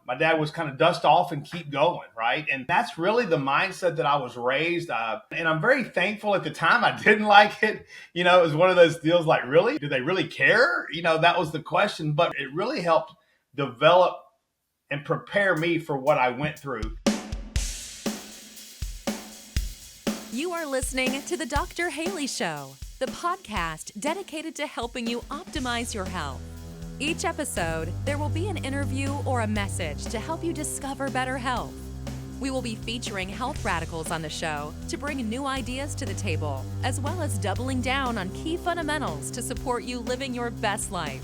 My dad was kind of dust off and keep going, right? And that's really the mindset that I was raised. And I'm very thankful. At the time, I didn't like it. It was one of those deals like, really? Do they really care? That was the question. But it really helped develop and prepare me for what I went through. You are listening to The Dr. Haley Show, the podcast dedicated to helping you optimize your health. Each episode, there will be an interview or a message to help you discover better health. We will be featuring health radicals on the show to bring new ideas to the table, as well as doubling down on key fundamentals to support you living your best life.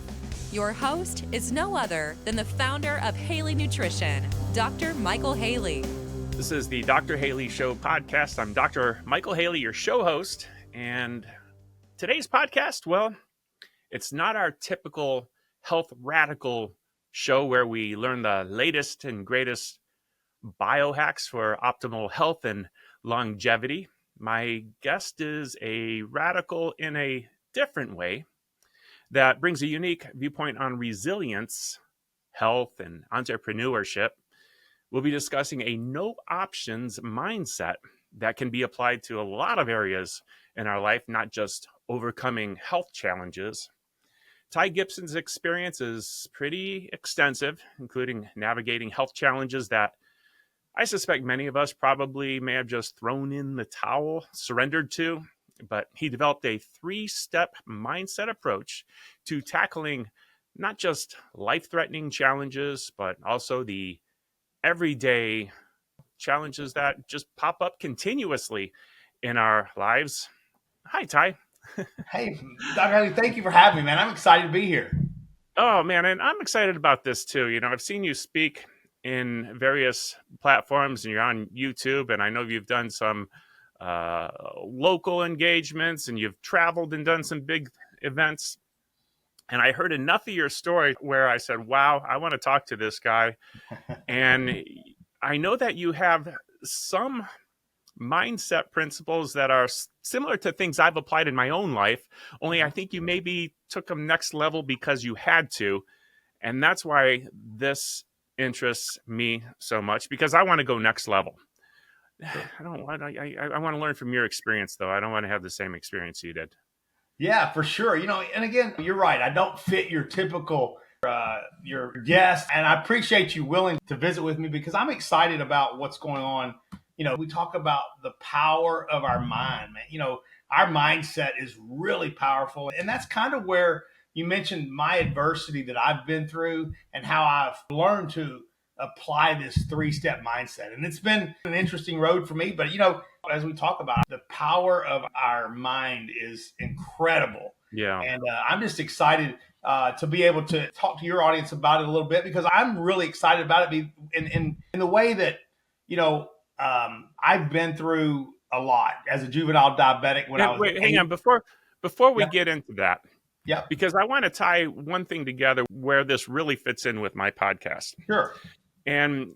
Your host is no other than the founder of Haley Nutrition, Dr. Michael Haley. This is the Dr. Haley Show podcast. I'm Dr. Michael Haley, your show host. And today's podcast, well, it's not our typical health radical show where we learn the latest and greatest biohacks for optimal health and longevity. My guest is a radical in a different way that brings a unique viewpoint on resilience, health, and entrepreneurship. We'll be discussing a no options mindset that can be applied to a lot of areas in our life, not just overcoming health challenges. Ty Gipson's experience is pretty extensive, including navigating health challenges that I suspect many of us probably may have just thrown in the towel, surrendered to, but he developed a 3-step mindset approach to tackling not just life-threatening challenges, but also the everyday challenges that just pop up continuously in our lives. Hi, Ty. Hey, Dr. Haley, thank you for having me, man. I'm excited to be here. Oh, man, and I'm excited about this, too. I've seen you speak in various platforms, and you're on YouTube, and I know you've done some local engagements, and you've traveled and done some big events. And I heard enough of your story where I said, wow, I want to talk to this guy. And I know that you have some mindset principles that are similar to things I've applied in my own life, only I think you maybe took them next level because you had to. And that's why this interests me so much, because I want to go next level. I want to learn from your experience, though. I don't want to have the same experience you did. Yeah, for sure. And again, you're right. I don't fit your typical your guest, and I appreciate you willing to visit with me because I'm excited about what's going on. We talk about the power of our mind, man. Our mindset is really powerful, and that's kind of where you mentioned my adversity that I've been through and how I've learned to apply this 3-step mindset. And it's been an interesting road for me, but as we talk about, the power of our mind is incredible. Yeah. And I'm just excited to be able to talk to your audience about it a little bit because I'm really excited about it in the way that, I've been through a lot as a juvenile diabetic when I was. Wait, hang on. Before we get into that, yeah, because I want to tie one thing together where this really fits in with my podcast. Sure. And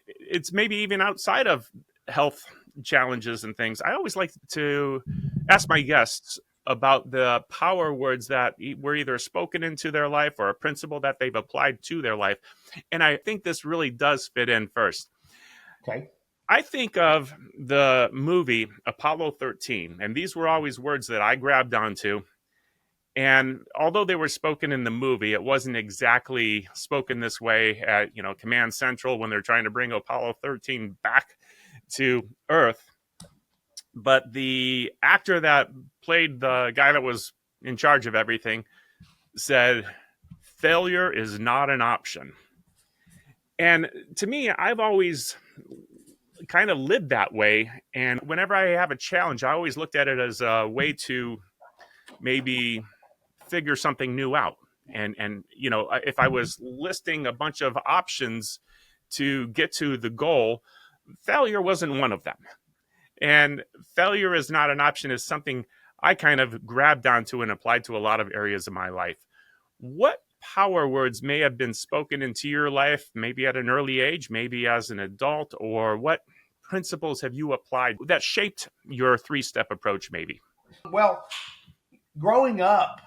it's maybe even outside of health challenges and things. I always like to ask my guests about the power words that were either spoken into their life or a principle that they've applied to their life. And I think this really does fit in first. Okay. I think of the movie Apollo 13, and these were always words that I grabbed onto. And although they were spoken in the movie, it wasn't exactly spoken this way at, Command Central when they're trying to bring Apollo 13 back to Earth. But the actor that played the guy that was in charge of everything said, failure is not an option. And to me, I've always kind of lived that way. And whenever I have a challenge, I always looked at it as a way to maybe figure something new out. And if I was listing a bunch of options to get to the goal, failure wasn't one of them. And failure is not an option is something I kind of grabbed onto and applied to a lot of areas of my life. What power words may have been spoken into your life, maybe at an early age, maybe as an adult, or what principles have you applied that shaped your 3-step approach maybe? Well, growing up,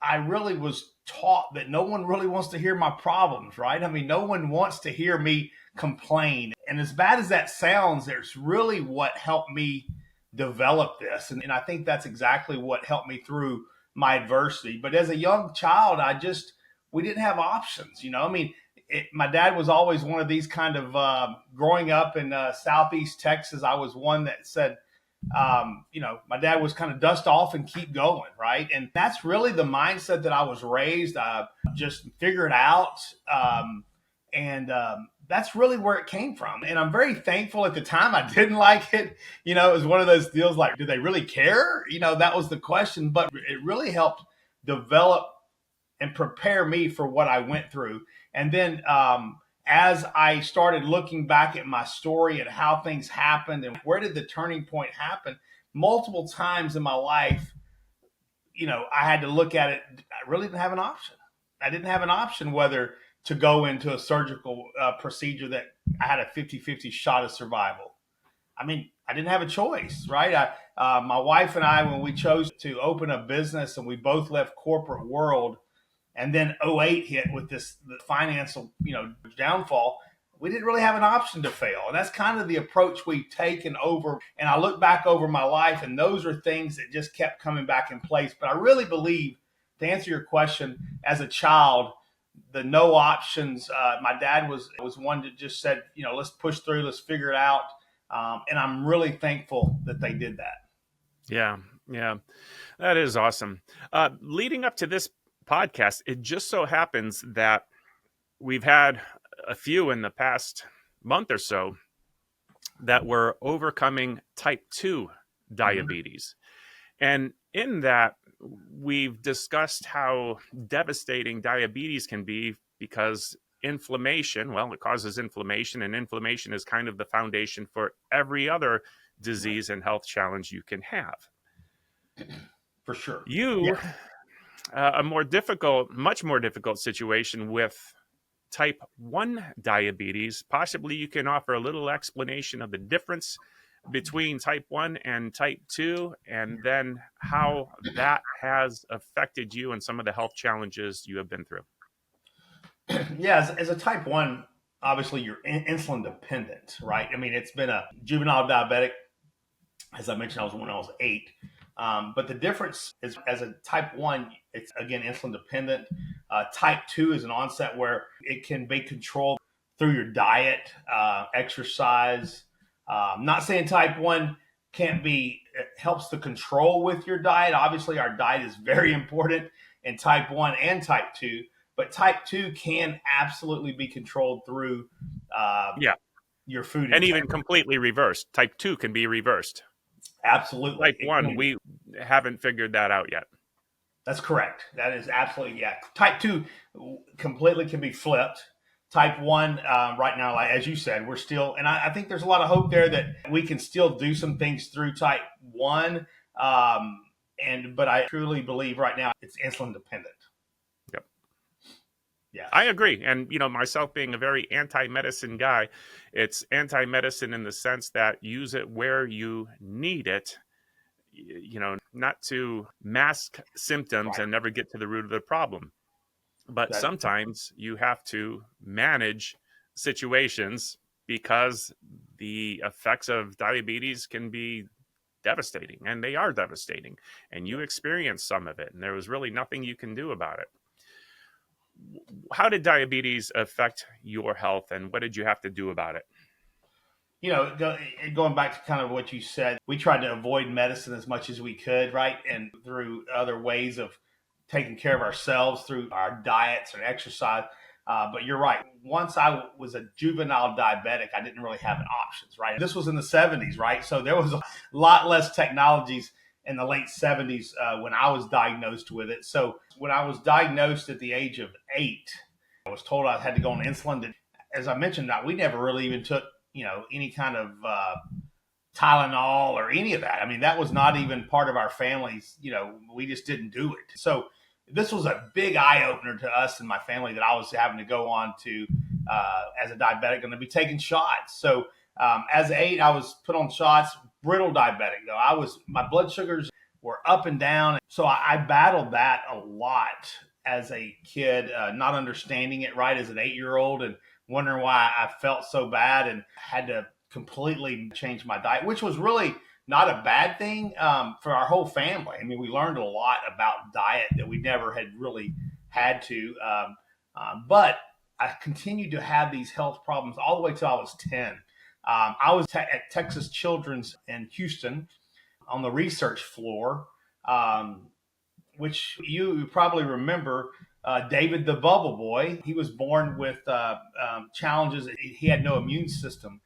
I really was taught that no one really wants to hear my problems, right? I mean, no one wants to hear me complain. And as bad as that sounds, there's really what helped me develop this. And I think that's exactly what helped me through my adversity. But as a young child, we didn't have options, I mean, my dad was always one of these kind of, growing up in Southeast Texas, I was one that said, my dad was kind of dust off and keep going, right? And that's really the mindset that I was raised. Just figure it out. And that's really where it came from. And I'm very thankful at the time. I didn't like it. It was one of those deals like, do they really care? That was the question. But it really helped develop and prepare me for what I went through. And then as I started looking back at my story and how things happened and where did the turning point happen, multiple times in my life, I had to look at it. I really didn't have an option. I didn't have an option whether to go into a surgical procedure that I had a 50-50 shot of survival. I mean, I didn't have a choice, right? My wife and I, when we chose to open a business and we both left corporate world, and then '08 hit with the financial, downfall, we didn't really have an option to fail. And that's kind of the approach we've taken over. And I look back over my life, and those are things that just kept coming back in place. But I really believe, to answer your question, as a child, the no options, my dad was one that just said, let's push through, let's figure it out. And I'm really thankful that they did that. Yeah. That is awesome. Leading up to this podcast, it just so happens that we've had a few in the past month or so that were overcoming type 2 diabetes. And in that, we've discussed how devastating diabetes can be because inflammation, it causes inflammation, and inflammation is kind of the foundation for every other disease and health challenge you can have. For sure. A much more difficult situation with type 1 diabetes. Possibly you can offer a little explanation of the difference between type 1 and type 2, and then how that has affected you and some of the health challenges you have been through. Yeah, as a type 1, obviously you're insulin dependent, right? I mean, it's been a juvenile diabetic. As I mentioned, I was when I was 8. But the difference is, as a type 1, it's, again, insulin dependent. Type 2 is an onset where it can be controlled through your diet, exercise. Not saying type 1 it helps to control with your diet. Obviously, our diet is very important in type 1 and type 2. But type 2 can absolutely be controlled through your food. And even completely reversed. Type 2 can be reversed. Absolutely. Type 1, we haven't figured that out yet. That's correct. That is absolutely, Type 2 completely can be flipped. Type 1, right now, like as you said, we're still, and I think there's a lot of hope there that we can still do some things through type 1. But I truly believe right now it's insulin dependent. Yep. Yeah. I agree. And, myself being a very anti-medicine guy, it's anti-medicine in the sense that use it where you need it, not to mask symptoms and never get to the root of the problem. But sometimes you have to manage situations because the effects of diabetes can be devastating, and they are devastating, and you experience some of it, and there was really nothing you can do about it. How did diabetes affect your health, and what did you have to do about it? Going back to kind of what you said, we tried to avoid medicine as much as we could, right? And through other ways of taking care of ourselves through our diets and exercise. But you're right. Once I was a juvenile diabetic, I didn't really have options, right? This was in the 70s, right? So there was a lot less technologies in the late 70s when I was diagnosed with it. So when I was diagnosed at the age of 8, I was told I had to go on insulin. As I mentioned, we never really even took, any kind of Tylenol or any of that. I mean, that was not even part of our families. We just didn't do it. So this was a big eye opener to us and my family that I was having to go on to as a diabetic, going to be taking shots. So as 8, I was put on shots. Brittle diabetic though. My blood sugars were up and down. So I battled that a lot as a kid, not understanding it right as an 8-year-old and wondering why I felt so bad and had to completely change my diet, which was really not a bad thing for our whole family. I mean, we learned a lot about diet that we never had really had to. But I continued to have these health problems all the way till I was 10. I was at Texas Children's in Houston on the research floor, which you probably remember. David the Bubble Boy, he was born with challenges. He had no immune system,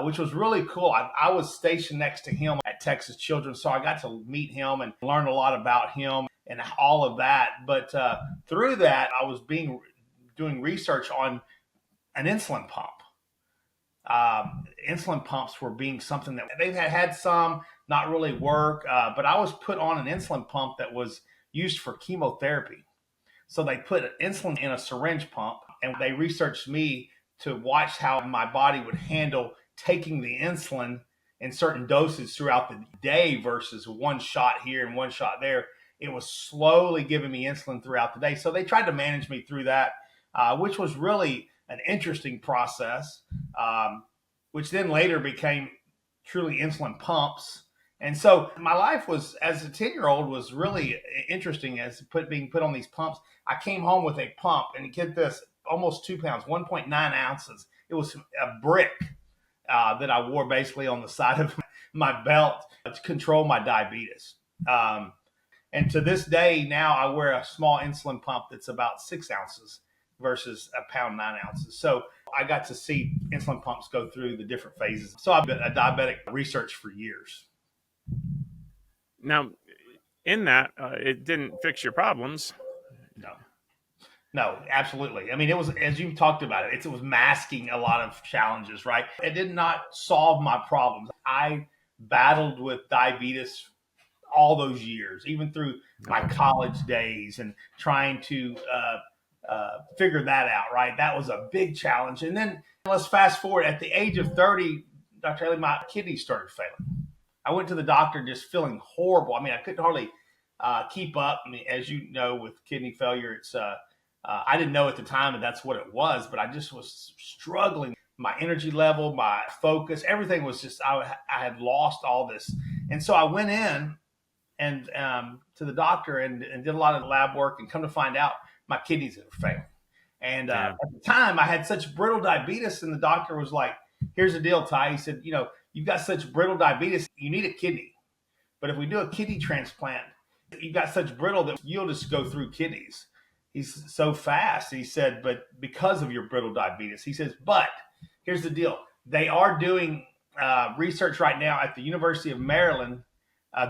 which was really cool. I was stationed next to him at Texas Children's, so I got to meet him and learn a lot about him and all of that. But through that, I was doing research on an insulin pump. Insulin pumps were being something that they had some not really work, but I was put on an insulin pump that was used for chemotherapy. So they put insulin in a syringe pump, and they researched me to watch how my body would handle taking the insulin in certain doses throughout the day versus one shot here and one shot there. It was slowly giving me insulin throughout the day. So they tried to manage me through that, which was really an interesting process, which then later became truly insulin pumps. And so my life was, as a 10-year-old, was really interesting as being put on these pumps. I came home with a pump, and get this, almost 2 pounds, 1.9 ounces. It was a brick that I wore basically on the side of my belt to control my diabetes. And to this day, now I wear a small insulin pump that's about 6 ounces versus a pound 9 ounces. So I got to see insulin pumps go through the different phases. So I've been a diabetic research for years. Now, in that, it didn't fix your problems. No, absolutely. I mean, it was, as you talked about it, it was masking a lot of challenges, right? It did not solve my problems. I battled with diabetes all those years, even through my college days and trying to figure that out, right? That was a big challenge. And then let's fast forward. At the age of 30, Dr. Haley, my kidneys started failing. I went to the doctor just feeling horrible. I mean, I couldn't hardly keep up. I mean, as you know, with kidney failure, it's I didn't know at the time that that's what it was, but I just was struggling. My energy level, my focus, everything was just, I had lost all this. And so I went in and to the doctor and did a lot of lab work, and come to find out my kidneys were failing. And at the time I had such brittle diabetes, and the doctor was like, here's the deal, Ty. He said, you've got such brittle diabetes, you need a kidney. But if we do a kidney transplant, you've got such brittle that you'll just go through kidneys. He's so fast. He said, but because of your brittle diabetes, he says, but here's the deal. They are doing research right now at the University of Maryland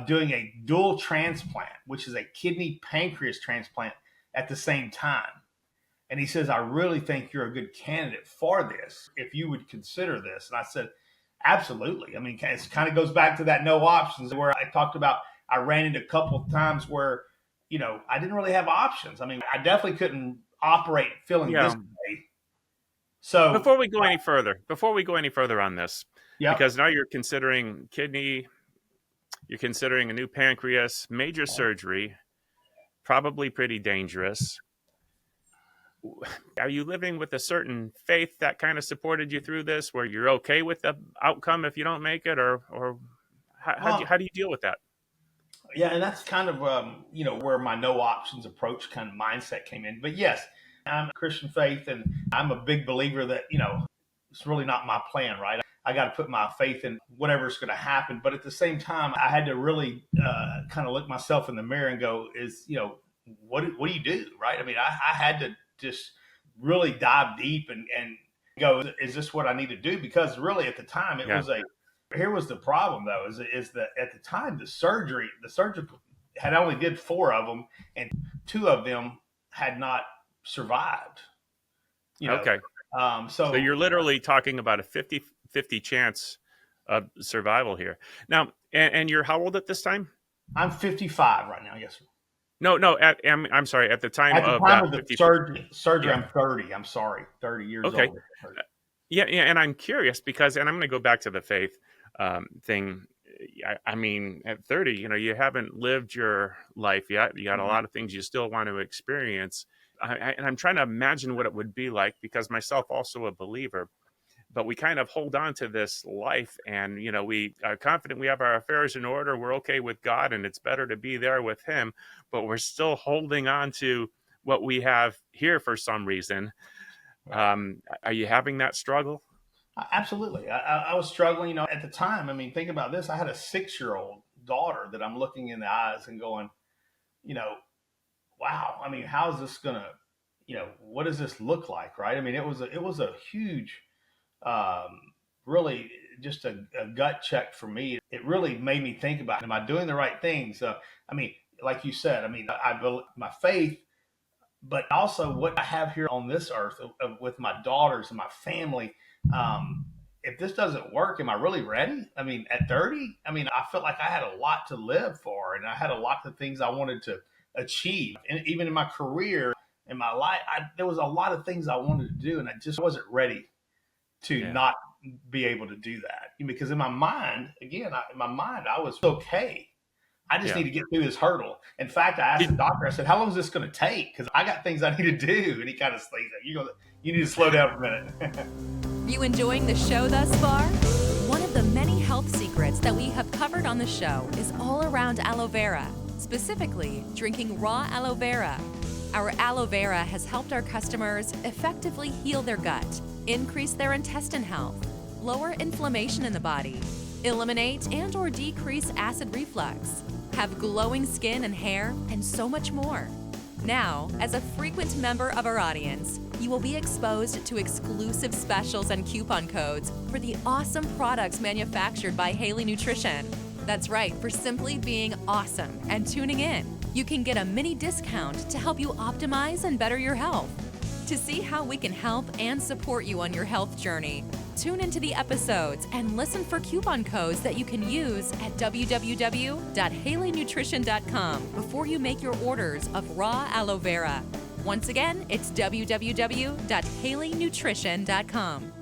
doing a dual transplant, which is a kidney pancreas transplant at the same time. And he says, I really think you're a good candidate for this, if you would consider this. And I said, absolutely. I mean, it kind of goes back to that no options where I talked about. I ran into a couple of times where, I didn't really have options. I mean, I definitely couldn't operate feeling this way. So before we go any further on this, yeah, because now you're considering kidney, you're considering a new pancreas, major surgery, probably pretty dangerous. Are you living with a certain faith that kind of supported you through this, where you're okay with the outcome if you don't make it, or how do you deal with that? Yeah, and that's kind of where my no options approach kind of mindset came in. But yes, I'm a Christian faith, and I'm a big believer that it's really not my plan, right? I got to put my faith in whatever's going to happen. But at the same time, I had to really kind of look myself in the mirror and go, what do you do, right? I mean, I had to just really dive deep and go, is this what I need to do? Because really at the time it was here was the problem though, is that at the time the surgery had only did 4 of them, and 2 of them had not survived. Okay. So you're literally talking about a 50-50 chance of survival here. Now, and you're how old at this time? I'm 55 right now. Yes, sir. No. I'm sorry. At the time of the surgery, yeah. I'm 30. I'm sorry, 30 years old. Yeah. And I'm curious because, and I'm going to go back to the faith thing. I mean, at 30, you haven't lived your life yet. You got a Mhm. lot of things you still want to experience. And I'm trying to imagine what it would be like, because myself also a believer, but we kind of hold on to this life, and we are confident we have our affairs in order, we're okay with God, and it's better to be there with him, but we're still holding on to what we have here for some reason. Right. Are you having that struggle? Absolutely. I was struggling, at the time. I mean, think about this. I had a 6-year-old daughter that I'm looking in the eyes and going, you know, wow. I mean, how is this gonna, what does this look like, right? I mean, it was a huge, um, really just a gut check for me. It really made me think about, am I doing the right things? I mean, like you said, I mean, I believe my faith, but also what I have here on this earth with my daughters and my family. Um, if this doesn't work, am I really ready? I mean, at 30, I mean, I felt like I had a lot to live for, and I had a lot of things I wanted to achieve. And even in my career, in my life, there was a lot of things I wanted to do, and I just wasn't ready to Yeah. not be able to do that. Because in my mind, again, in my mind, I was okay. I just Yeah. need to get through this hurdle. In fact, I asked the doctor, I said, how long is this going to take? Because I got things I need to do. And he kind of said, you need to slow down for a minute. You enjoying the show thus far? One of the many health secrets that we have covered on the show is all around aloe vera, specifically drinking raw aloe vera. Our aloe vera has helped our customers effectively heal their gut, increase their intestine health, lower inflammation in the body, eliminate and/or decrease acid reflux, have glowing skin and hair, and so much more. Now, as a frequent member of our audience, you will be exposed to exclusive specials and coupon codes for the awesome products manufactured by Haley Nutrition. That's right, for simply being awesome and tuning in. You can get a mini discount to help you optimize and better your health. To see how we can help and support you on your health journey, tune into the episodes and listen for coupon codes that you can use at www.haleynutrition.com before you make your orders of raw aloe vera. Once again, it's www.haleynutrition.com.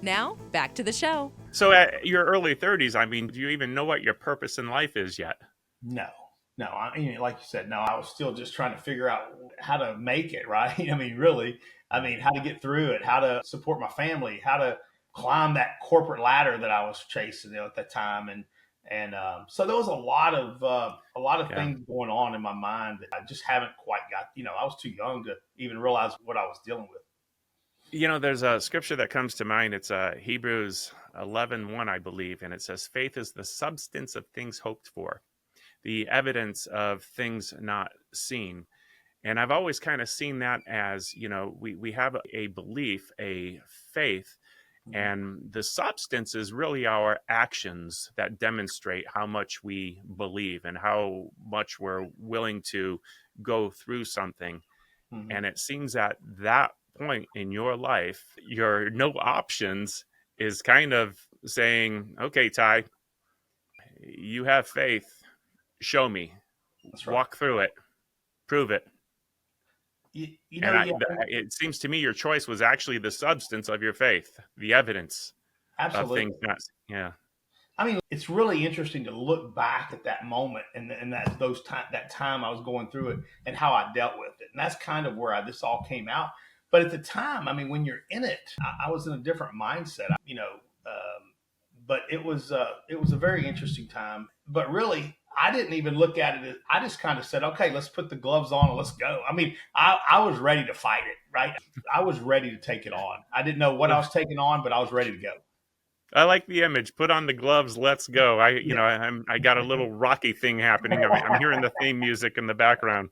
Now, back to the show. So at your early 30s, I mean, do you even know what your purpose in life is yet? No. I mean, like you said, no, I was still just trying to figure out how to make it, right? I mean, really, how to get through it, how to support my family, how to climb that corporate ladder that I was chasing, at that time. So there was a lot of Yeah. things going on in my mind that I just haven't quite got, I was too young to even realize what I was dealing with. There's a scripture that comes to mind. It's Hebrews 11:1, I believe, and it says, "Faith is the substance of things hoped for, the evidence of things not seen." And I've always kind of seen that as, we have a belief, a faith, Mhm. and the substance is really our actions that demonstrate how much we believe and how much we're willing to go through something. Mhm. And it seems at that point in your life, your no options is kind of saying, okay, Ty, you have faith. Show me, That's right. walk through it, prove it. And Yeah, it seems to me your choice was actually the substance of your faith, the evidence of things absolutely. not. Yeah, I mean, it's really interesting to look back at that moment and that time I was going through it and how I dealt with it. And that's kind of where this all came out. But at the time, I mean, when you're in it, I was in a different mindset, but it was a very interesting time. But really, I didn't even look at it as, I just kind of said, okay, let's put the gloves on and let's go. I mean, I was ready to fight it, right? I was ready to take it on. I didn't know what I was taking on, but I was ready to go. I like the image. Put on the gloves. Let's go. Yeah. I got a little Rocky thing happening. I'm hearing the theme music in the background.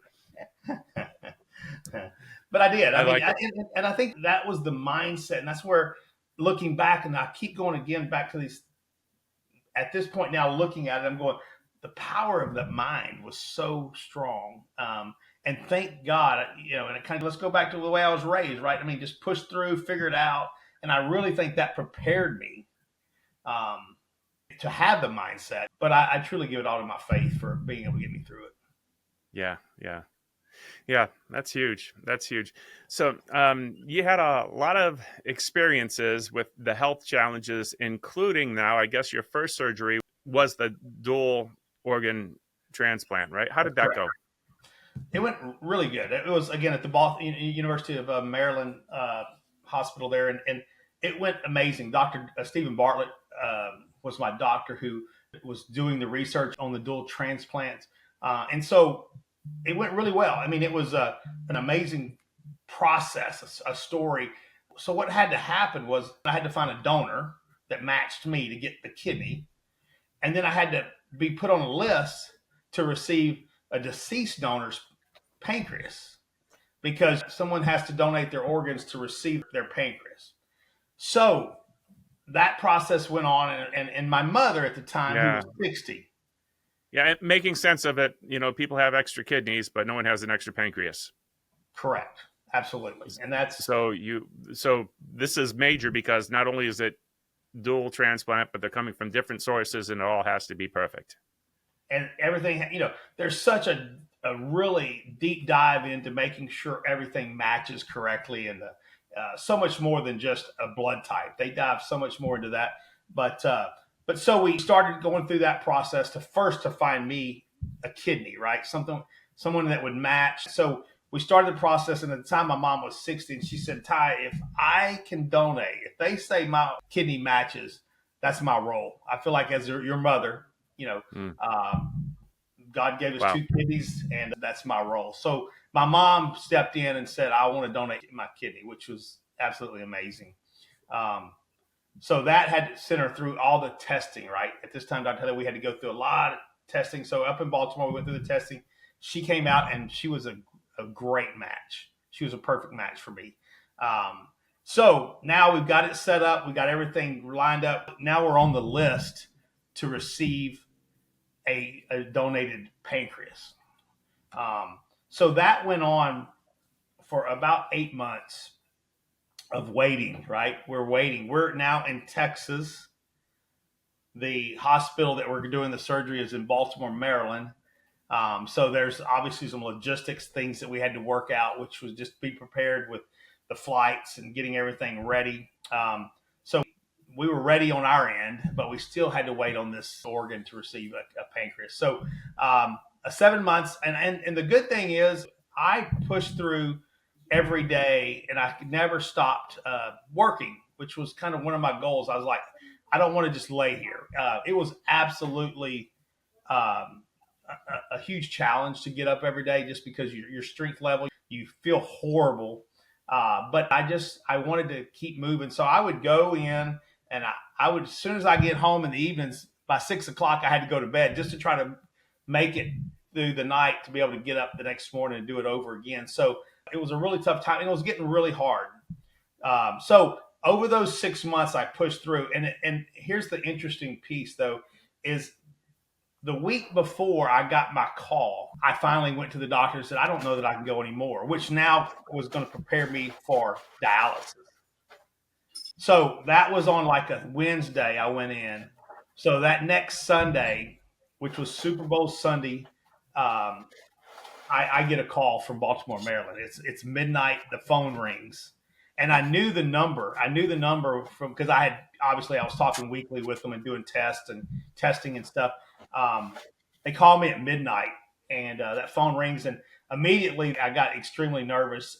But I did. I I mean, like it. and I think that was the mindset, and that's where, looking back, and I keep going again back to these. At this point now, looking at it, I'm going, the power of the mind was so strong, and thank God, And it kind of, let's go back to the way I was raised, right? I mean, just push through, figure it out, and I really think that prepared me, um, to have the mindset. But I truly give it all to my faith for being able to get me through it. Yeah, yeah. Yeah, that's huge. That's huge. So, you had a lot of experiences with the health challenges, including now, I guess, your first surgery. was the dual organ transplant, right? How did that Correct. go? It went really good. It was, again, at the University of Maryland hospital there, and it went amazing. Dr. Stephen Bartlett was my doctor who was doing the research on the dual transplants. And so it went really well. I mean, it was an amazing process, a story. So what had to happen was I had to find a donor that matched me to get the kidney. And then I had to be put on a list to receive a deceased donor's pancreas because someone has to donate their organs to receive their pancreas. So that process went on, and my mother at the time, who was 60. Yeah, making sense of it. People have extra kidneys, but no one has an extra pancreas. Correct. Absolutely. And that's so this is major because not only is it dual transplant, but they're coming from different sources, and it all has to be perfect. And everything, there's such a really deep dive into making sure everything matches correctly, and so much more than just a blood type. They dive so much more into that. But so we started going through that process to find me a kidney, right? Someone that would match. So we started the process, and at the time my mom was 60, and she said, Ty, if I can donate, if they say my kidney matches, that's my role. I feel like as your mother, God gave us two kidneys, and that's my role. So my mom stepped in and said, I want to donate my kidney, which was absolutely amazing. So that had to send her through all the testing, right? At this time, Dr. Haley, we had to go through a lot of testing. So up in Baltimore, we went through the testing. She came out, and she was a great match. She was a perfect match for me. So now we've got it set up. We got everything lined up. Now we're on the list to receive a donated pancreas. So that went on for about 8 months of waiting, right? We're waiting. We're now in Texas. The hospital that we're doing the surgery is in Baltimore, Maryland. So there's obviously some logistics things that we had to work out, which was just be prepared with the flights and getting everything ready. So we were ready on our end, but we still had to wait on this organ to receive a pancreas. So 7 months. And the good thing is I pushed through every day, and I never stopped working, which was kind of one of my goals. I was like, I don't want to just lay here. It was absolutely a huge challenge to get up every day just because your strength level, you feel horrible. But I wanted to keep moving. So I would go in, and I would, as soon as I get home in the evenings, by 6 o'clock, I had to go to bed just to try to make it through the night to be able to get up the next morning and do it over again. So it was a really tough time, and it was getting really hard. So over those 6 months, I pushed through. And here's the interesting piece, though, is the week before I got my call, I finally went to the doctor and said, I don't know that I can go anymore, which now was going to prepare me for dialysis. So that was on like a Wednesday I went in. So that next Sunday, which was Super Bowl Sunday, I get a call from Baltimore, Maryland. It's midnight. The phone rings, and I knew the number. From because I was talking weekly with them and doing testing and stuff. They called me at midnight, and that phone rings, and immediately I got extremely nervous.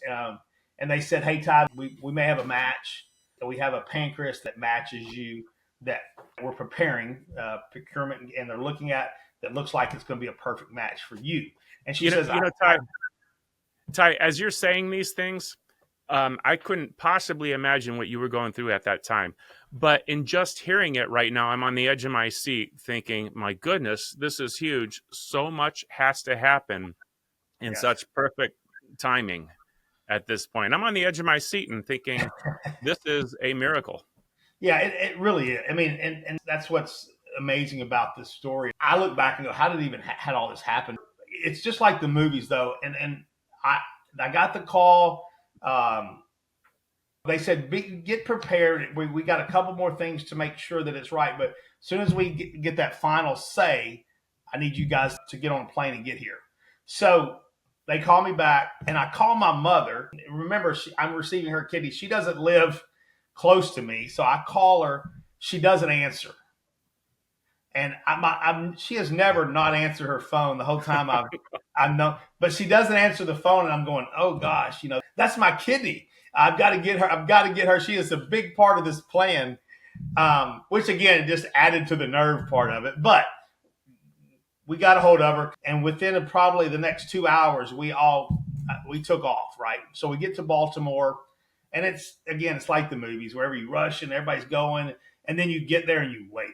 And they said, "Hey, Ty, we may have a match. We have a pancreas that matches you that we're preparing procurement, and they're looking at that looks like it's going to be a perfect match for you." And she says, Ty, as you're saying these things, I couldn't possibly imagine what you were going through at that time. But in just hearing it right now, I'm on the edge of my seat thinking, my goodness, this is huge. So much has to happen in such perfect timing at this point. I'm on the edge of my seat and thinking, this is a miracle. Yeah, it really is. I mean, and that's what's amazing about this story. I look back and go, how did it even had all this happen? It's just like the movies, though. And I got the call. They said, get prepared. We got a couple more things to make sure that it's right. But as soon as we get that final say, I need you guys to get on a plane and get here. So they call me back, and I call my mother. Remember, I'm receiving her kidney. She doesn't live close to me. So I call her. She doesn't answer. And she has never not answered her phone the whole time I've known, but she doesn't answer the phone, and I'm going, oh gosh, that's my kidney. I've got to get her. I've got to get her. She is a big part of this plan, which again just added to the nerve part of it. But we got a hold of her, and within probably the next 2 hours, we took off. Right, so we get to Baltimore, and it's like the movies, wherever you rush and everybody's going, and then you get there and you wait.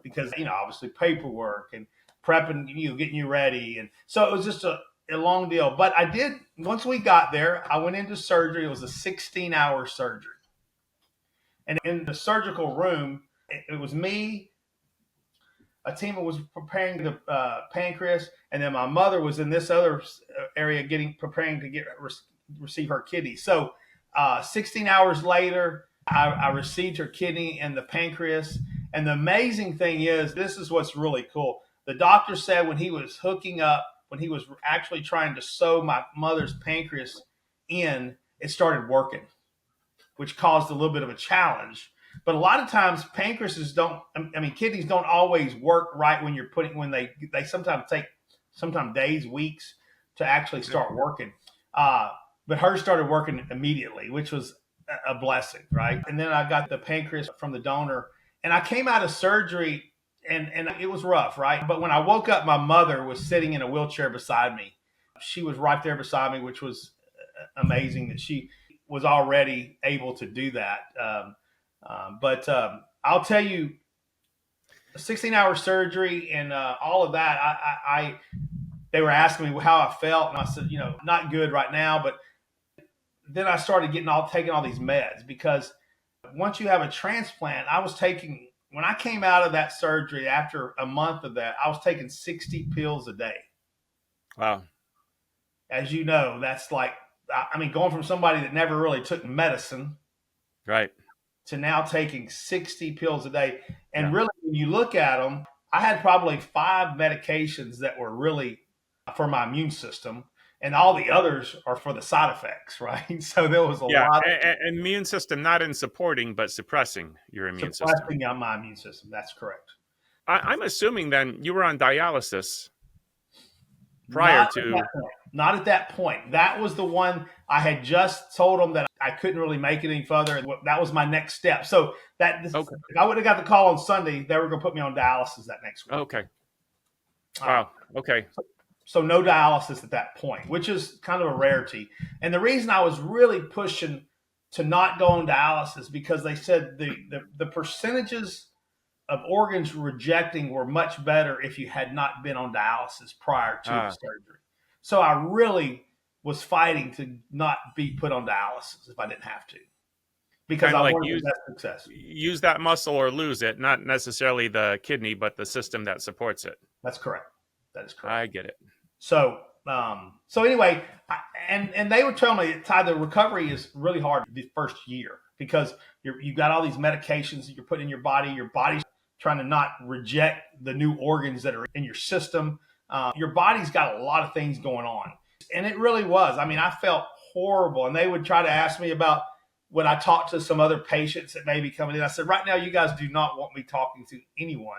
Because, obviously paperwork and prepping, getting you ready. And so it was just a long deal. But once we got there, I went into surgery. It was a 16-hour surgery. And in the surgical room, it was me, a team that was preparing the pancreas, and then my mother was in this other area preparing to receive her kidney. So 16 hours later, I received her kidney and the pancreas. And the amazing thing is, this is what's really cool. The doctor said when he was actually trying to sew my mother's pancreas in, it started working, which caused a little bit of a challenge. But a lot of times kidneys don't always work right when they sometimes take days, weeks to actually start working. But hers started working immediately, which was a blessing, right? And then I got the pancreas from the donor. And I came out of surgery, and it was rough, right? But when I woke up, my mother was sitting in a wheelchair beside me. She was right there beside me, which was amazing that she was already able to do that. But I'll tell you, a 16-hour surgery and all of that, they were asking me how I felt, and I said, not good right now. But then I started taking all these meds, because once you have a transplant, when I came out of that surgery after a month of that, I was taking 60 pills a day. Wow. As you know, that's like, going from somebody that never really took medicine, right, to now taking 60 pills a day. And really, when you look at them, I had probably 5 medications that were really for my immune system, and all the others are for the side effects, right? So there was a lot of immune system, not in supporting, but suppressing your immune system. Suppressing my immune system. That's correct. I'm assuming then you were on dialysis prior to. Not at that point. That was the one I had just told them that I couldn't really make it any further. That was my next step. So if I would have got the call on Sunday, they were going to put me on dialysis that next week. Okay. Wow. Okay. So no dialysis at that point, which is kind of a rarity. And the reason I was really pushing to not go on dialysis, because they said the percentages of organs rejecting were much better if you had not been on dialysis prior to the surgery. So I really was fighting to not be put on dialysis if I didn't have to, because I wanted that success. Use that muscle or lose it, not necessarily the kidney, but the system that supports it. That's correct. That is correct. I get it. So anyway, and they were telling me, Ty, the recovery is really hard the first year, because you've got all these medications that you're putting in your body. Your body's trying to not reject the new organs that are in your system. Your body's got a lot of things going on. And it really was. I felt horrible. And they would try to ask me about when I talked to some other patients that may be coming in. I said, right now, you guys do not want me talking to anyone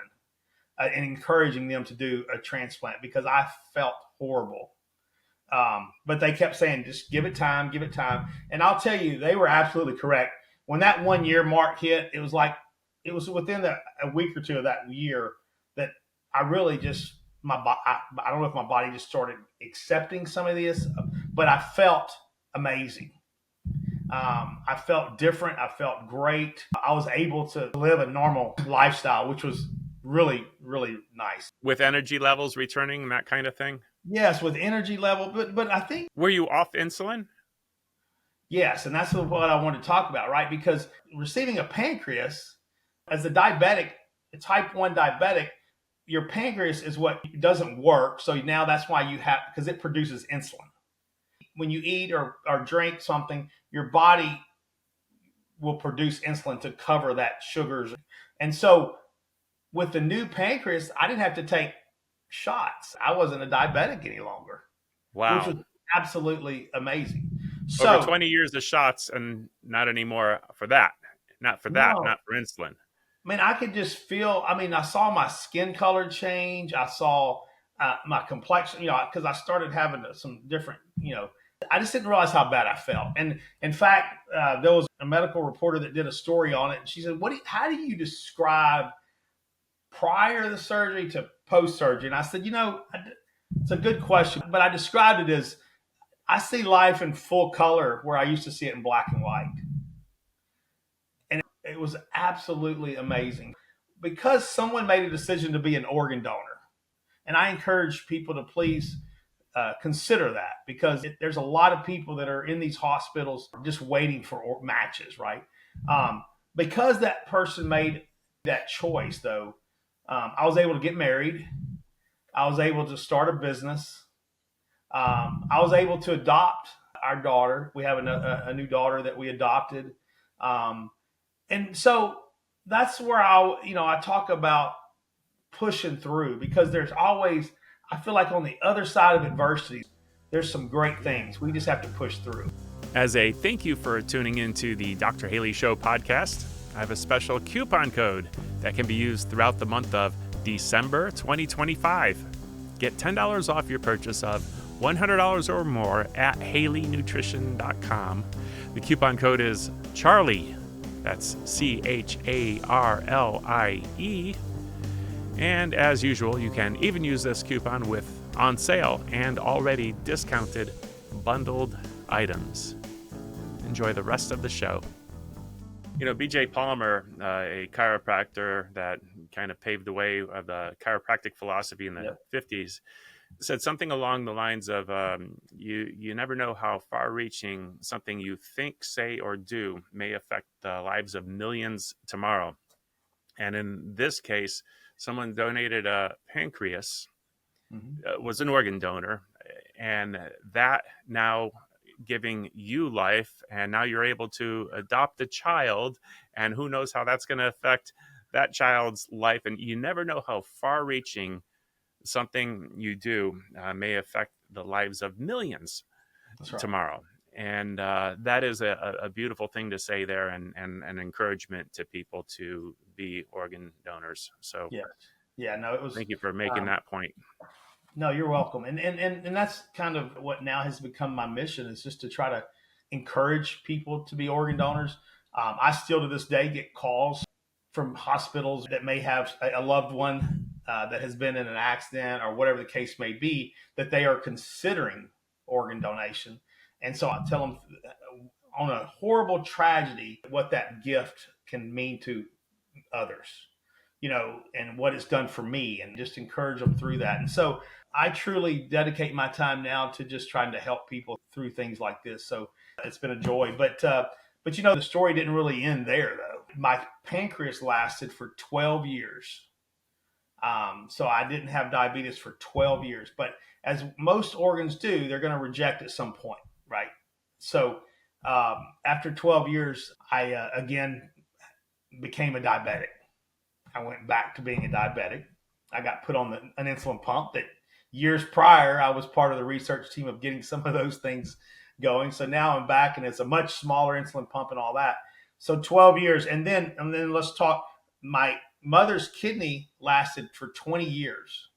and encouraging them to do a transplant, because I felt horrible. But they kept saying, just give it time, give it time. And I'll tell you, they were absolutely correct. When that 1 year mark hit, it was within a week or two of that year that I really just, I don't know if my body just started accepting some of this, but I felt amazing. I felt different. I felt great. I was able to live a normal lifestyle, which was really, really nice. With energy levels returning and that kind of thing? Yes, with energy level. But I think... Were you off insulin? Yes, and that's what I wanted to talk about, right? Because receiving a pancreas, as a diabetic, a type 1 diabetic, your pancreas is what doesn't work. So now that's why because it produces insulin. When you eat or drink something, your body will produce insulin to cover that sugars. And so with the new pancreas, I didn't have to take shots. I wasn't a diabetic any longer. Wow. Which was absolutely amazing. Over 20 years of shots and not anymore for that. Not for that, not for insulin. mean, I could just feel, I mean, I saw my skin color change. I saw my complexion, because I started having some different, I just didn't realize how bad I felt. And in fact, there was a medical reporter that did a story on it. And she said, how do you describe prior to the surgery to post surgery? And I said, it's a good question, but I described it as I see life in full color where I used to see it in black and white. And it was absolutely amazing because someone made a decision to be an organ donor. And I encourage people to please consider that, because there's a lot of people that are in these hospitals just waiting for matches, right? Because that person made that choice, though, I was able to get married. I was able to start a business. I was able to adopt our daughter. We have a new daughter that we adopted. And so that's where I talk about pushing through, because there's always, I feel like on the other side of adversity, there's some great things. We just have to push through. As a thank you for tuning into the Dr. Haley Show podcast, I have a special coupon code that can be used throughout the month of December 2025. Get $10 off your purchase of $100 or more at HaleyNutrition.com. The coupon code is Charlie. That's CHARLIE. And as usual, you can even use this coupon with on sale and already discounted bundled items. Enjoy the rest of the show. B.J. Palmer, a chiropractor that kind of paved the way of the chiropractic philosophy in the 50s, said something along the lines of, you never know how far-reaching something you think, say, or do may affect the lives of millions tomorrow. And in this case, someone donated a pancreas, was an organ donor, and that now giving you life, and now you're able to adopt a child, and who knows how that's going to affect that child's life. And you never know how far-reaching something you do may affect the lives of millions tomorrow. And that is a beautiful thing to say there, and an encouragement to people to be organ donors. So no, it was. Thank you for making that point. No, you're welcome. And that's kind of what now has become my mission, is just to try to encourage people to be organ donors. I still to this day get calls from hospitals that may have a loved one that has been in an accident or whatever the case may be, that they are considering organ donation. And so I tell them on a horrible tragedy what that gift can mean to others, and what it's done for me, and just encourage them through that. And so I truly dedicate my time now to just trying to help people through things like this. So it's been a joy. But the story didn't really end there, though. My pancreas lasted for 12 years. So I didn't have diabetes for 12 years. But as most organs do, they're going to reject at some point, right? So after 12 years, I again became a diabetic. I went back to being a diabetic. I got put on an insulin pump that years prior, I was part of the research team of getting some of those things going. So now I'm back, and it's a much smaller insulin pump and all that. So 12 years. And then let's talk, my mother's kidney lasted for 20 years.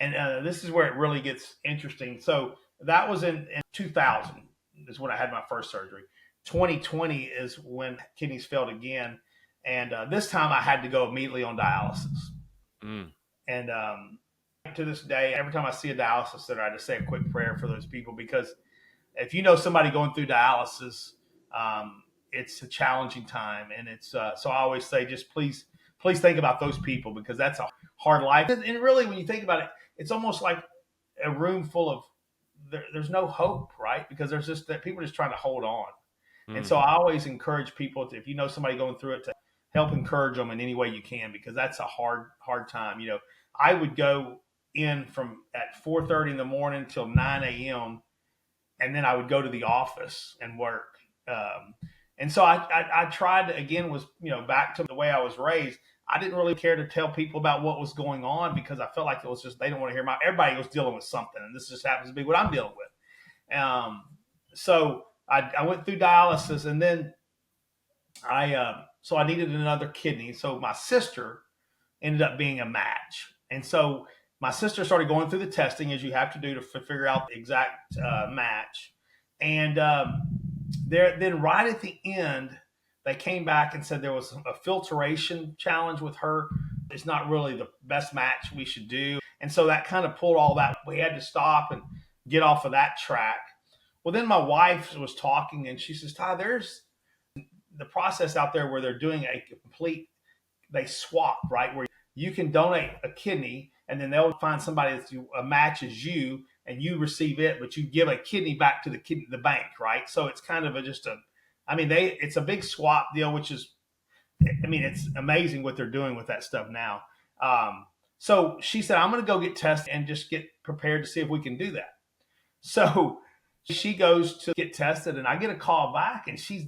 And this is where it really gets interesting. So that was in 2000 is when I had my first surgery. 2020 is when kidneys failed again. And this time I had to go immediately on dialysis. And to this day, every time I see a dialysis center, I just say a quick prayer for those people, because if you know somebody going through dialysis, it's a challenging time. And it's so I always say, just please think about those people, because that's a hard life. And really, when you think about it, it's almost like a room full of, there's no hope, right? Because there's just that people are just trying to hold on. And so I always encourage people to, if you know somebody going through it, to help encourage them in any way you can, because that's a hard time. I would go in from at 4:30 in the morning till 9 a.m. and then I would go to the office and work. And so I tried to, again, was, back to the way I was raised. I didn't really care to tell people about what was going on, because I felt like it was just, they don't want to hear everybody was dealing with something. And this just happens to be what I'm dealing with. So I went through dialysis, and then I So I needed another kidney. So my sister ended up being a match. And so my sister started going through the testing as you have to do to figure out the exact match. And then right at the end, they came back and said there was a filtration challenge with her. It's not really the best match we should do. And so that kind of pulled all that. We had to stop and get off of that track. Well, then my wife was talking and she says, Ty, there's the process out there where they're doing a complete, they swap, right? Where you can donate a kidney and then they'll find somebody that matches you and you receive it, but you give a kidney back to the bank, right? So it's kind of it's a big swap deal, which is, it's amazing what they're doing with that stuff now. So she said, I'm going to go get tested and just get prepared to see if we can do that. So she goes to get tested and I get a call back and she's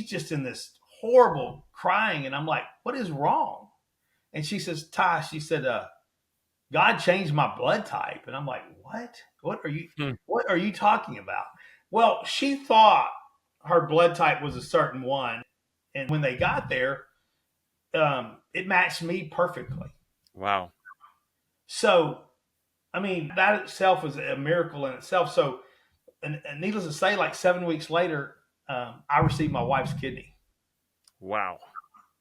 just in this horrible crying. And I'm like, what is wrong? And she says, Ty, she said, God changed my blood type. And I'm like, what? What are you talking about? Well, she thought her blood type was a certain one. And when they got there, it matched me perfectly. Wow. So, that itself was a miracle in itself. So, and needless to say, like 7 weeks later, I received my wife's kidney. Wow.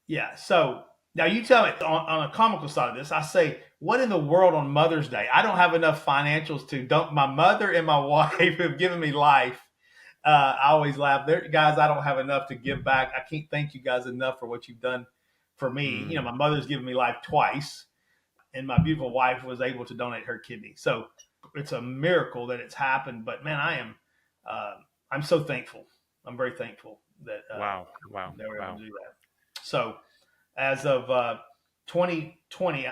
Yeah. So now you tell me on a comical side of this, I say, what in the world on Mother's Day? I don't have enough financials to dump my mother and my wife who have given me life. I always laugh. Guys, I don't have enough to give back. I can't thank you guys enough for what you've done for me. Mm. My mother's given me life twice, and my beautiful wife was able to donate her kidney. So it's a miracle that it's happened. But man, I'm so thankful. I'm very thankful that wow. they were able to do that. So as of 2020,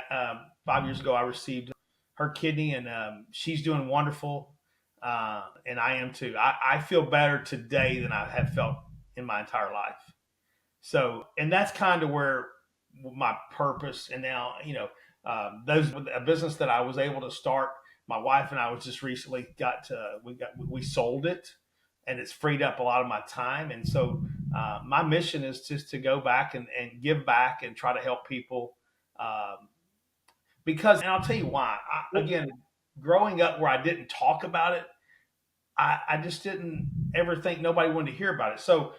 5 years ago, I received her kidney, and she's doing wonderful. And I am too. I feel better today than I have felt in my entire life. So, and that's kind of where my purpose, and now, a business that I was able to start. My wife and I was just recently we sold it, and it's freed up a lot of my time. And so my mission is just to go back and give back and try to help people. Because, and I'll tell you why, again, growing up where I didn't talk about it, I just didn't ever think nobody wanted to hear about it. So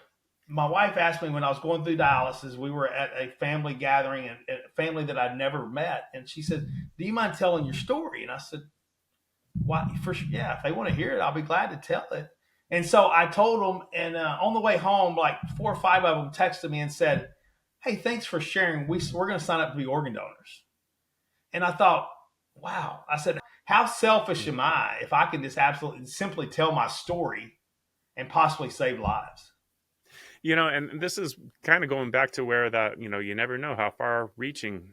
my wife asked me when I was going through dialysis, we were at a family gathering and a family that I'd never met. And she said, do you mind telling your story? And I said, why? Yeah, if they want to hear it, I'll be glad to tell it. And so I told them, and on the way home, like 4 or 5 of them texted me and said, hey, thanks for sharing. We're going to sign up to be organ donors. And I thought, wow. I said, how selfish am I if I can just absolutely simply tell my story and possibly save lives? And this is kind of going back to where that, you never know how far reaching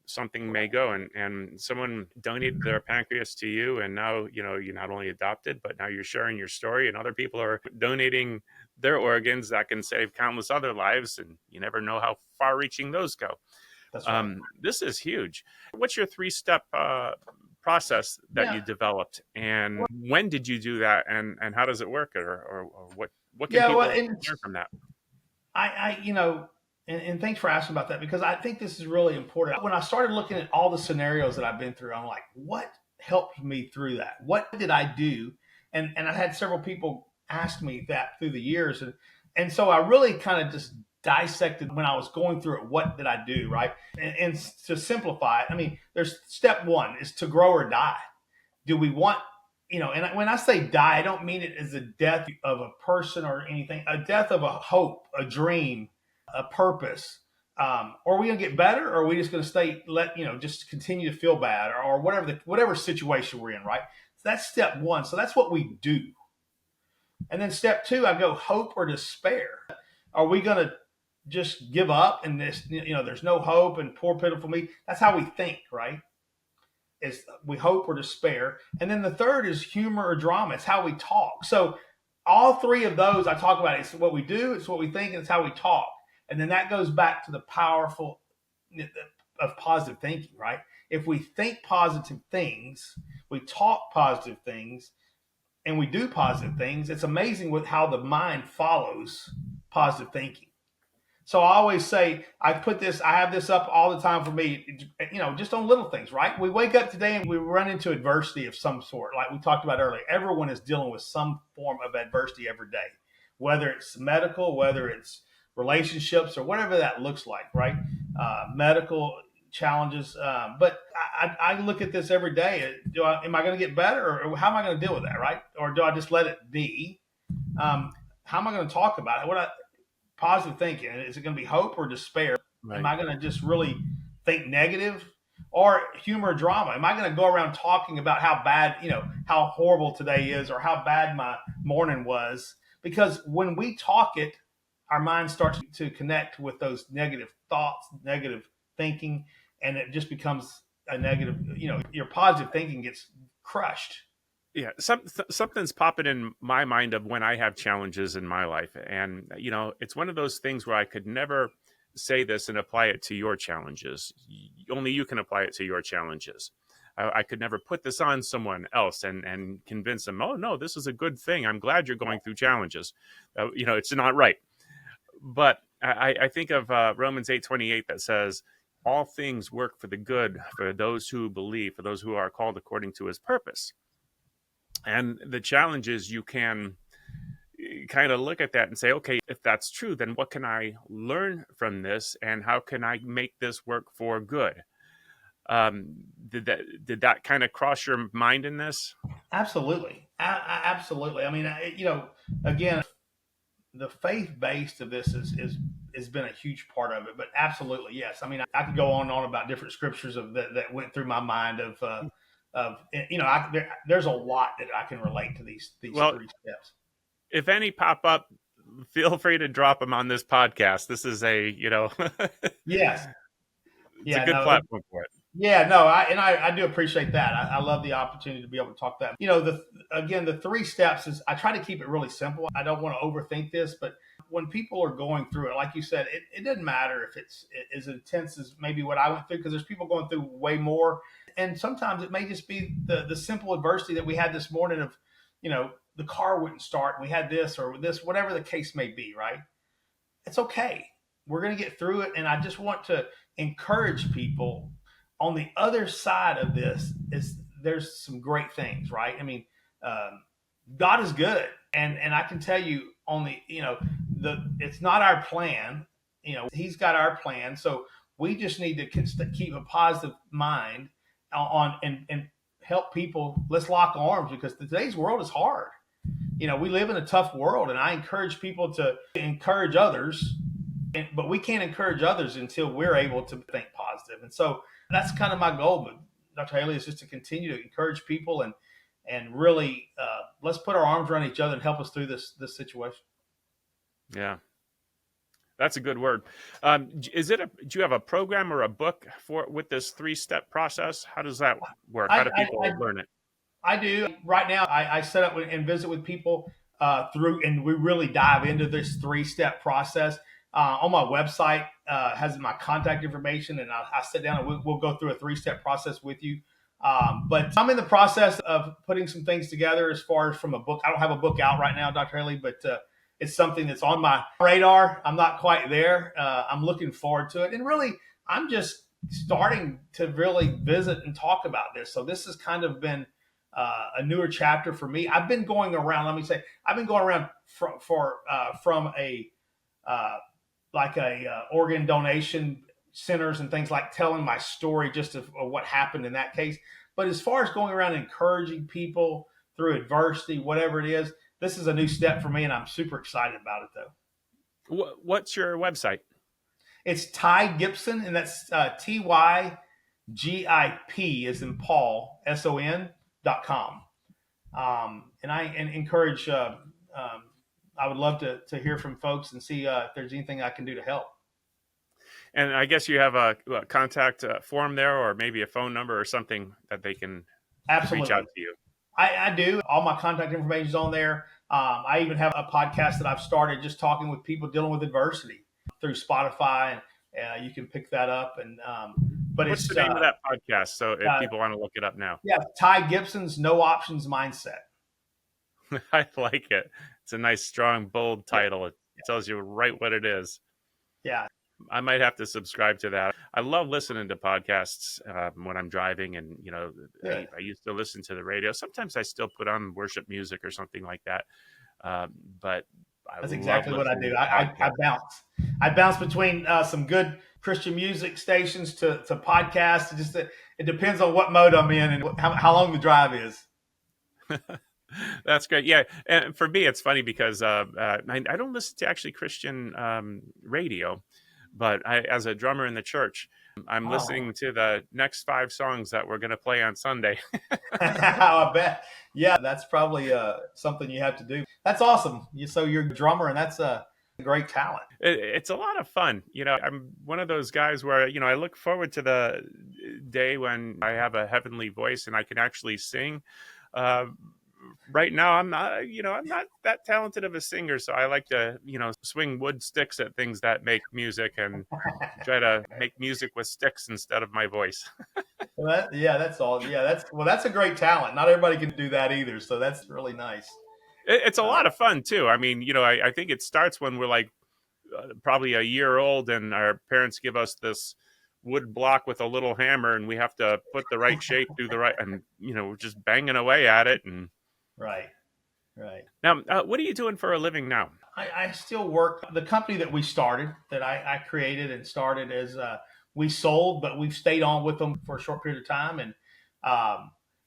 something may go. And someone donated their pancreas to you, and now, you're not only adopted, but now you're sharing your story, and other people are donating their organs that can save countless other lives. And you never know how far reaching those go. That's right. This is huge. What's your 3-step process that you developed, and when did you do that, and how does it work, or what can people learn from that? And thanks for asking about that, because I think this is really important. When I started looking at all the scenarios that I've been through, I'm like, what helped me through that? What did I do? And I had several people ask me that through the years, and so I really kind of just dissected when I was going through it. What did I do, right? And to simplify it, there's step 1 is to grow or die. Do we want, and when I say die, I don't mean it as a death of a person or anything, a death of a hope, a dream, a purpose. Are we going to get better, or are we just going to just continue to feel bad, or whatever situation we're in, right? So that's step 1. So that's what we do. And then step 2, I go hope or despair. Are we going to just give up and this, there's no hope and poor pitiful me? That's how we think, right? Is we hope or despair. And then the third is humor or drama. It's how we talk. So all 3 of those I talk about. It's what we do, it's what we think, and it's how we talk. And then that goes back to the powerful of positive thinking, right? If we think positive things, we talk positive things, and we do positive things, it's amazing with how the mind follows positive thinking. So I always say, I have this up all the time for me, just on little things, right? We wake up today and we run into adversity of some sort. Like we talked about earlier, everyone is dealing with some form of adversity every day, whether it's medical, whether it's relationships or whatever that looks like, right? Medical challenges. But I look at this every day. Am I going to get better, or how am I going to deal with that, right? Or do I just let it be? How am I going to talk about it? Positive thinking? Is it going to be hope or despair? Right. Am I going to just really think negative, or humor, drama? Am I going to go around talking about how bad, how horrible today is, or how bad my morning was? Because when we talk it, our mind starts to connect with those negative thoughts, negative thinking, and it just becomes a negative, your positive thinking gets crushed. Yeah, something's popping in my mind of when I have challenges in my life. And, it's one of those things where I could never say this and apply it to your challenges. Only you can apply it to your challenges. I could never put this on someone else and convince them, oh, no, this is a good thing. I'm glad you're going through challenges. It's not right. But I think of Romans 8:28 that says, all things work for the good for those who believe, for those who are called according to his purpose. And the challenge is you can kind of look at that and say, okay, if that's true, then what can I learn from this, and how can I make this work for good? Did that kind of cross your mind in this? Absolutely. Absolutely. I mean, again, the faith based of this has been a huge part of it, but absolutely, yes. I mean, I could go on and on about different scriptures that went through my mind there's a lot that I can relate to these three steps. If any pop up, feel free to drop them on this podcast. This is Yes. It's a good platform for it. Yeah, no, I do appreciate that. I love the opportunity to be able to talk that. The 3 steps is, I try to keep it really simple. I don't want to overthink this, but when people are going through it, like you said, it doesn't matter if it's as intense as maybe what I went through, because there's people going through way more. And sometimes it may just be the simple adversity that we had this morning of, the car wouldn't start. We had this or this, whatever the case may be, right? It's okay. We're going to get through it. And I just want to encourage people on the other side of this there's some great things, right? I mean, God is good. And I can tell you it's not our plan. He's got our plan. So we just need to keep a positive mind on and help people. Let's lock arms, because today's world is hard. We live in a tough world, and I encourage people to encourage others, but we can't encourage others until we're able to think positive. And so that's kind of my goal, but Dr. Haley, is just to continue to encourage people and really let's put our arms around each other and help us through this situation. Yeah. That's a good word. Do you have a program or a book with this 3-step process? How does that work? How do people learn it? I do. Right now, I set up and visit with people and we really dive into this 3-step process. On my website has my contact information, and I sit down and we'll go through a 3-step process with you. But I'm in the process of putting some things together as far as from a book. I don't have a book out right now, Dr. Haley, but it's something that's on my radar. I'm not quite there. I'm looking forward to it. And really, I'm just starting to really visit and talk about this. So this has kind of been a newer chapter for me. I've been going around, from organ donation centers and things, like telling my story just of what happened in that case. But as far as going around encouraging people through adversity, whatever it is, this is a new step for me, and I'm super excited about it, though. What's your website? It's Ty Gipson, and that's TYGIP as in Paul, SON.com. And I encourage, I would love to hear from folks and see if there's anything I can do to help. And I guess you have a contact form there, or maybe a phone number or something that they can reach out to you. I do. All my contact information is on there. I even have a podcast that I've started just talking with people dealing with adversity through Spotify, and you can pick that up. And but what's the name of that podcast? So if people want to look it up now. Yeah, Ty Gipson's No Options Mindset. I like it. It's a nice, strong, bold title. It tells you right what it is. Yeah. I might have to subscribe to that. I love listening to podcasts when I'm driving, and Good. I used to listen to the radio. Sometimes I still put on worship music or something like that, but I That's love exactly what I listening do. to I podcasts. bounce. I bounce between some good Christian music stations to podcasts. It depends on what mode I'm in and how long the drive is. That's great. Yeah, and for me, it's funny because I don't listen to actually Christian radio, but as a drummer in the church, I'm Oh, listening to the next 5 songs that we're going to play on Sunday. I bet. Yeah, that's probably something you have to do. That's awesome. So you're a drummer, and that's a great talent. It's a lot of fun. I'm one of those guys where, I look forward to the day when I have a heavenly voice and I can actually sing. Uh, right now, I'm not that talented of a singer. So I like to, swing wood sticks at things that make music and try to make music with sticks instead of my voice. Yeah, that's all. Yeah, that's a great talent. Not everybody can do that either. So that's really nice. It's a lot of fun too. I mean, I think it starts when we're like probably a year old and our parents give us this wood block with a little hammer and we have to put the right shape through the right, and we're just banging away at it. And Right. Right. now, what are you doing for a living now? I still work. The company that we started, that I created and started, as we sold, but we've stayed on with them for a short period of time. And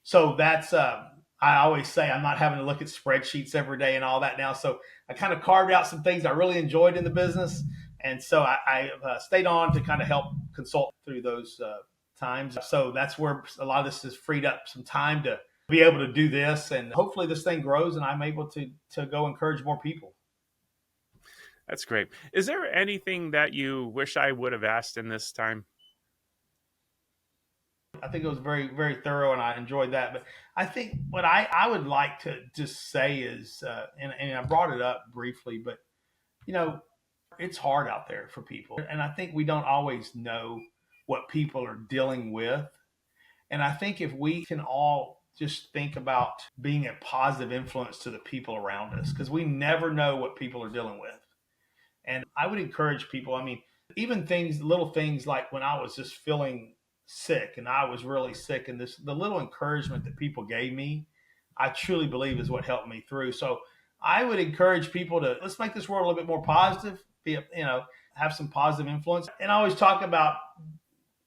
so that's, I always say I'm not having to look at spreadsheets every day and all that now. So I kind of carved out some things I really enjoyed in the business. And so I stayed on to kind of help consult through those times. So that's where a lot of this has freed up some time to be able to do this. And hopefully this thing grows and I'm able to go encourage more people. That's great. Is there anything that you wish I would have asked in this time? I think it was very, very thorough and I enjoyed that. But I think what I would like to just say is, and I brought it up briefly, but, you know, it's hard out there for people. And I think we don't always know what people are dealing with. And I think if we can all just think about being a positive influence to the people around us, because we never know what people are dealing with. And I would encourage people, I mean, even things, little things like when I was just feeling sick and I was really sick, and the little encouragement that people gave me, I truly believe is what helped me through. So I would encourage people to, let's make this world a little bit more positive, have some positive influence. And I always talk about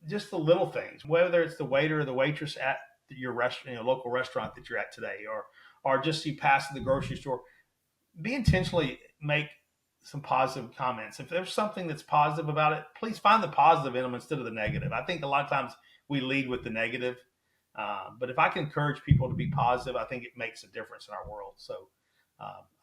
just the little things, whether it's the waiter or the waitress at your restaurant, local restaurant that you're at today, or just you pass the grocery store. Be intentionally make some positive comments. If there's something that's positive about it, please find the positive in them instead of the negative. I think a lot of times we lead with the negative, but if I can encourage people to be positive, I think it makes a difference in our world. So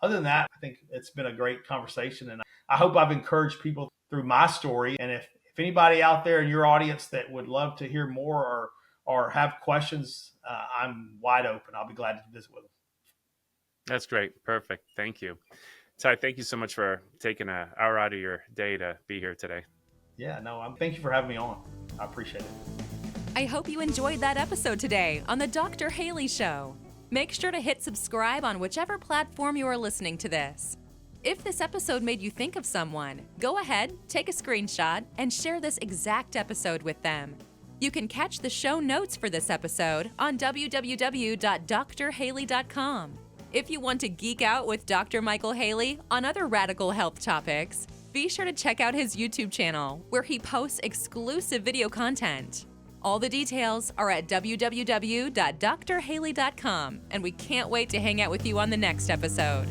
other than that, I think it's been a great conversation, and I hope I've encouraged people through my story. And if anybody out there in your audience that would love to hear more or have questions, I'm wide open. I'll be glad to visit with them. That's great. Perfect. Thank you. Ty, thank you so much for taking an hour out of your day to be here today. Yeah, no, thank you for having me on. I appreciate it. I hope you enjoyed that episode today on The Dr. Haley Show. Make sure to hit subscribe on whichever platform you are listening to this. If this episode made you think of someone, go ahead, take a screenshot, and share this exact episode with them. You can catch the show notes for this episode on www.drhaley.com. If you want to geek out with Dr. Michael Haley on other radical health topics, be sure to check out his YouTube channel, where he posts exclusive video content. All the details are at www.drhaley.com, and we can't wait to hang out with you on the next episode.